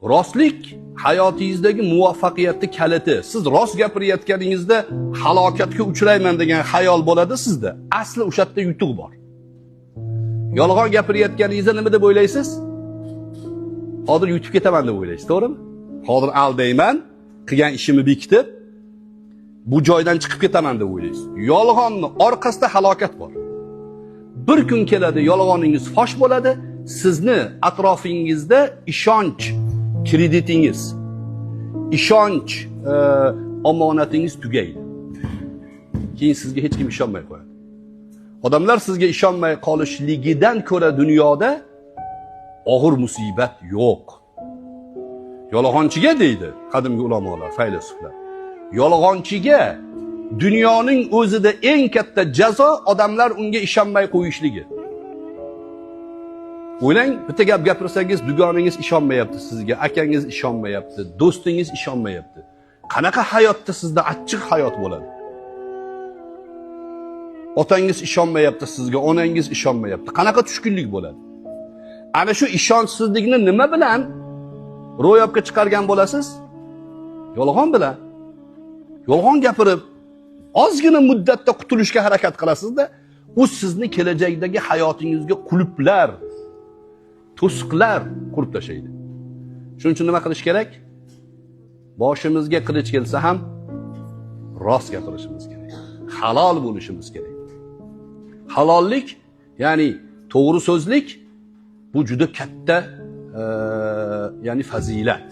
Rostlik hayotingizdagi muvaffaqiyatning kaliti. Siz rost gapirayotganingizda halokatga uchrayman degan xayol bo'ladi sizda. Asli o'sha yerda yutuq bor. Yolg'on gapirayotganingizda nima deb o'ylaysiz? Hozir yutib ketaman deb o'ylaysiz, to'g'rimi? Hozir aldayman, qilgan ishimni bekitib, bu joydan chiqib ketaman deb o'ylaysiz. Yolg'onning orqasida halokat bor. Bir kun keladi, yolg'oningiz fosh bo'ladi, sizni atrofingizda ishonch kreditingiz, ishonch omonatingiz tugaydi. Keyin sizga hech kim ishonmay qo'yadi. Odamlar sizga ishonmay qolishligidan ko'ra dunyoda og'ir musibat yo'q. Yolg'onchiga deydi qadimgi ulamolar, faylasuflar. Yolg'onchiga dunyoning o'zida eng katta jazo odamlar unga ishonmay qo'yishligi. O'ylang, bitta gap gapirsangiz, dugoningiz ishonmayapti sizga, akangiz ishonmayapti, do'stingiz ishonmayapti. Qanaqa hayotda sizda achchiq hayot bo'ladi? Otangiz ishonmayapti sizga, onangiz ishonmayapti. Qanaqa tushkunlik bo'ladi? Ana shu ishonchsizlikni nima bilan ro'yobga chiqargan bo'lasiz? Yolg'on bilan. Yolg'on gapirib, ozgina muddatda qutulishga harakat qilasizda, u sizni kelajakdagi hayotingizga quluplar, to'siqlar qurib tashlaydi. Shuning uchun nima qilish kerak? Boshimizga qilich kelsa ham rost gapirishimiz kerak. Halol bo'lishimiz kerak. Halollik, ya'ni to'g'ri so'zlik bu juda katta, ya'ni fazilat.